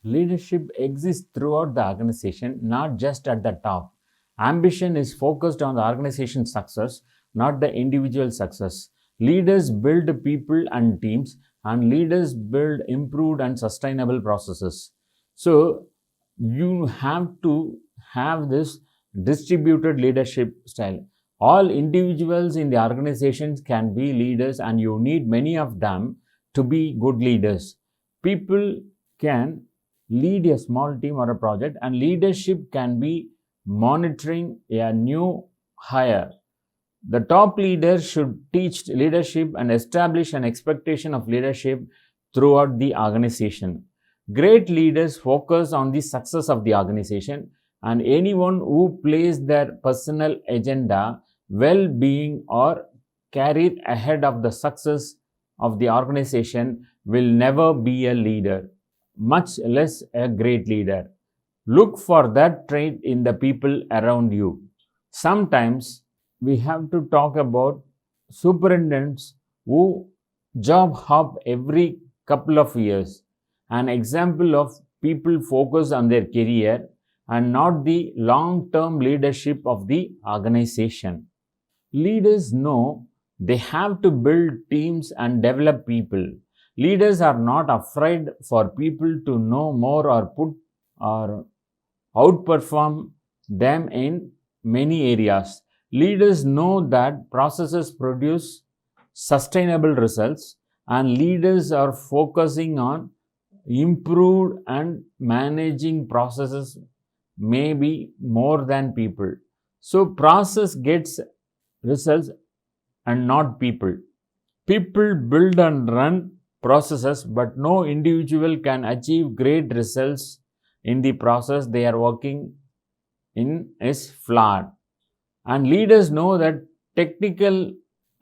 Leadership exists throughout the organization, not just at the top. Ambition is focused on the organization's success, not the individual success. Leaders build people and teams, and leaders build improved and sustainable processes. So, you have to have this distributed leadership style. All individuals in the organizations can be leaders, and you need many of them to be good leaders. People can lead a small team or a project, and leadership can be monitoring a new hire. The top leader should teach leadership and establish an expectation of leadership throughout the organization. Great leaders focus on the success of the organization, and anyone who plays their personal agenda, well being, or career ahead of the success of the organization will never be a leader, much less a great leader. Look for that trait in the people around you. Sometimes we have to talk about superintendents who job hop every couple of years. An example of people focus on their career and not the long term leadership of the organization. Leaders know they have to build teams and develop people. Leaders are not afraid for people to know more or outperform them in many areas. Leaders know that processes produce sustainable results, and leaders are focusing on improved and managing processes maybe more than people. So process gets results and not people. People build and run processes, but no individual can achieve great results in the process they are working in is flawed. And leaders know that technical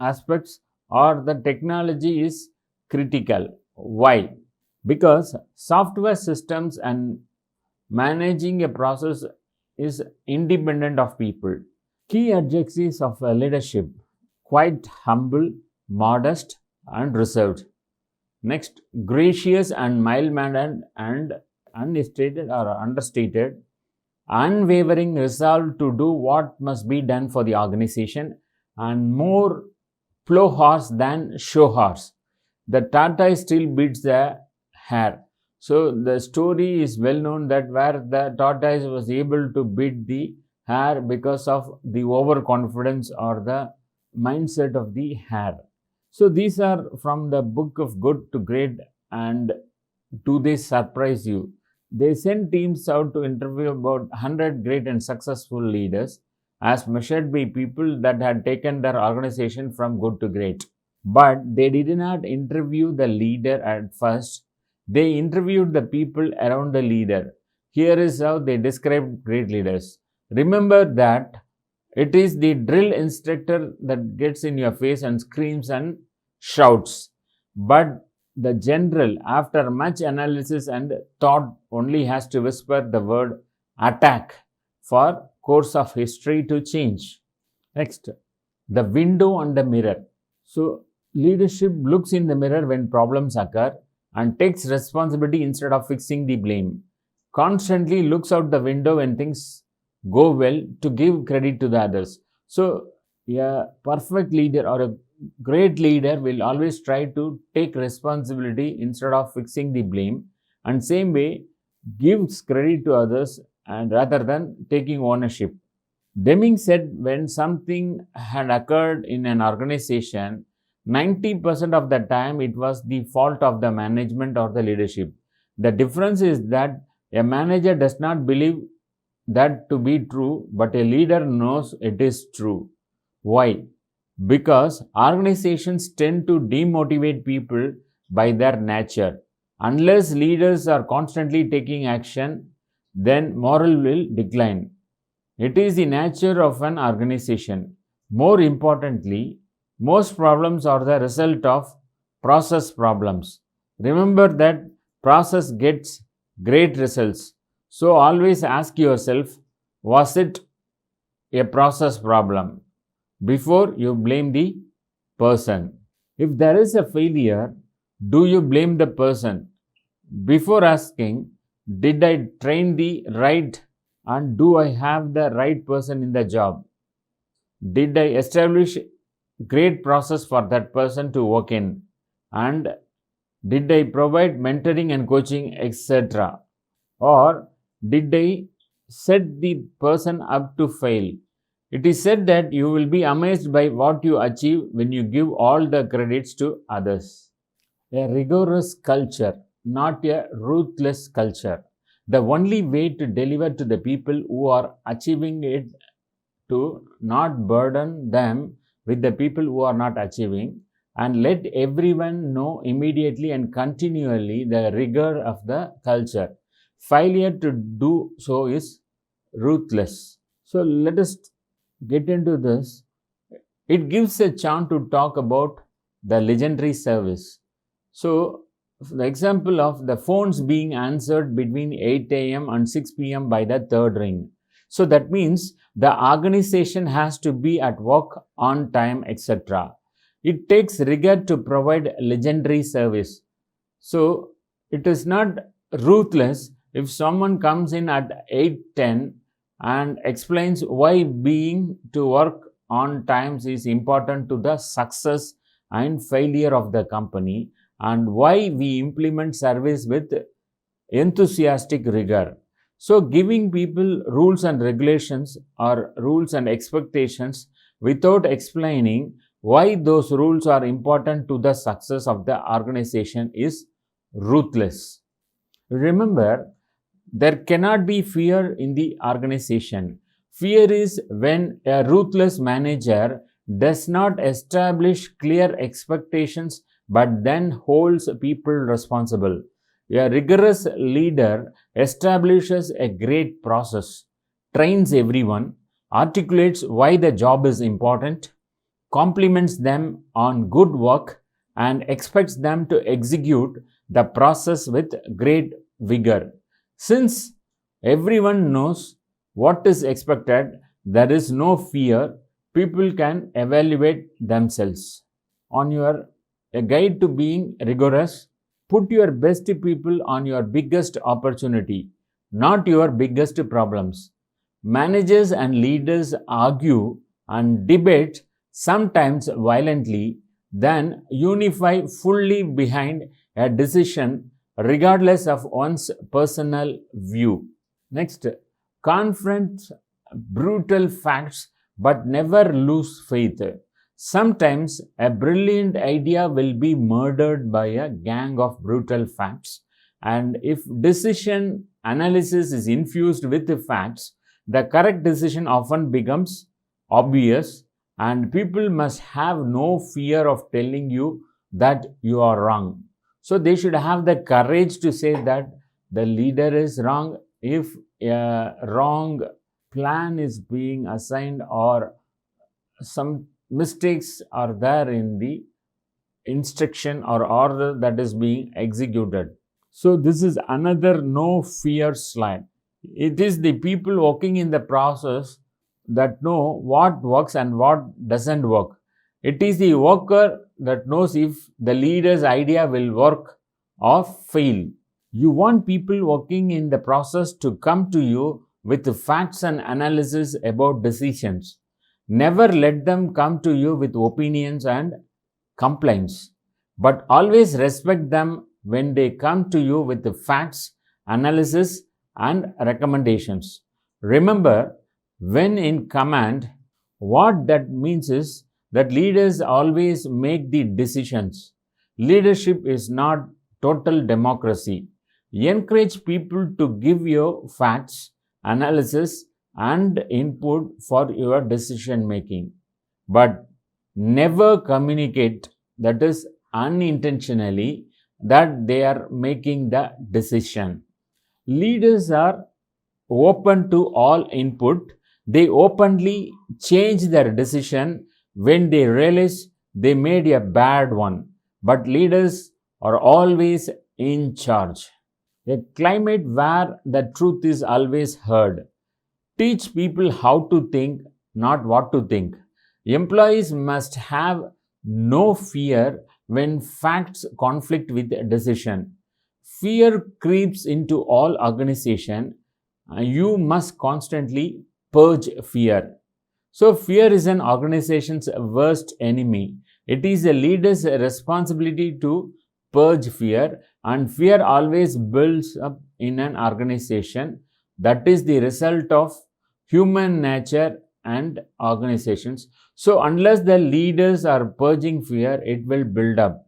aspects or the technology is critical. Why? Because software systems and managing a process is independent of people. Key adjectives of leadership: quite humble, modest, and reserved. Next, gracious and mild mannered and unstated or understated, unwavering resolve to do what must be done for the organization, and more flow horse than show horse. The tortoise still beats the hare. So the story is well known that where the tortoise was able to beat the hare because of the overconfidence or the mindset of the hare. So these are from the book of Good to Great, and do they surprise you? They sent teams out to interview about 100 great and successful leaders as measured by people that had taken their organization from good to great. But they did not interview the leader at first. They interviewed the people around the leader. Here is how they described great leaders. Remember that it is the drill instructor that gets in your face and screams and shouts. But the general, after much analysis and thought, only has to whisper the word attack for course of history to change. Next, the window and the mirror. So, leadership looks in the mirror when problems occur and takes responsibility instead of fixing the blame. Constantly looks out the window when things go well to give credit to the others. So, a perfect leader or a great leader will always try to take responsibility instead of fixing the blame, and same way gives credit to others and rather than taking ownership. Deming said when something had occurred in an organization, 90% of the time it was the fault of the management or the leadership. The difference is that a manager does not believe that to be true, but a leader knows it is true. Why? Because organizations tend to demotivate people by their nature. Unless leaders are constantly taking action, then morale will decline. It is the nature of an organization. More importantly, most problems are the result of process problems. Remember that process gets great results. So always ask yourself, was it a process problem, before you blame the person. If there is a failure, do you blame the person? Before asking, Did I train the right and do I have the right person in the job? Did I establish great process for that person to work in? And did I provide mentoring and coaching, etc.? Or did I set the person up to fail? It is said that you will be amazed by what you achieve when you give all the credits to others. A rigorous culture, not a ruthless culture. The only way to deliver to the people who are achieving it to not burden them with the people who are not achieving, and let everyone know immediately and continually the rigor of the culture. Failure to do so is ruthless. So let us get into this. It gives a chance to talk about the legendary service. So, the example of the phones being answered between 8 a.m. and 6 p.m. by the third ring. So, that means the organization has to be at work on time, etc. It takes rigor to provide legendary service. So, it is not ruthless if someone comes in at 8:10 and explains why being to work on times is important to the success and failure of the company, and why we implement service with enthusiastic rigor. So, giving people rules and regulations or rules and expectations without explaining why those rules are important to the success of the organization is ruthless. Remember, there cannot be fear in the organization. Fear is when a ruthless manager does not establish clear expectations but then holds people responsible. A rigorous leader establishes a great process, trains everyone, articulates why the job is important, compliments them on good work, and expects them to execute the process with great vigor. Since everyone knows what is expected, there is no fear, people can evaluate themselves. On your a guide to being rigorous, put your best people on your biggest opportunity, not your biggest problems. Managers and leaders argue and debate, sometimes violently, then unify fully behind a decision regardless of one's personal view. Next, confront brutal facts but never lose faith. Sometimes a brilliant idea will be murdered by a gang of brutal facts, and if decision analysis is infused with the facts, the correct decision often becomes obvious, and people must have no fear of telling you that you are wrong. So they should have the courage to say that the leader is wrong if a wrong plan is being assigned or some mistakes are there in the instruction or order that is being executed. So this is another no fear slide. It is the people working in the process that know what works and what doesn't work. It is the worker that knows if the leader's idea will work or fail. You want people working in the process to come to you with facts and analysis about decisions. Never let them come to you with opinions and complaints, but always respect them when they come to you with the facts, analysis, and recommendations. Remember, when in command, what that means is that leaders always make the decisions. Leadership is not total democracy. Encourage people to give you facts, analysis, and input for your decision making, but never communicate, that is unintentionally, that they are making the decision. Leaders are open to all input. They openly change their decision when they realize they made a bad one, but leaders are always in charge. A climate where the truth is always heard. Teach people how to think, not what to think. Employees must have no fear when facts conflict with a decision. Fear creeps into all organization. You must constantly purge fear. So, fear is an organization's worst enemy. It is a leader's responsibility to purge fear, and fear always builds up in an organization. That is the result of human nature and organizations. So, unless the leaders are purging fear, it will build up.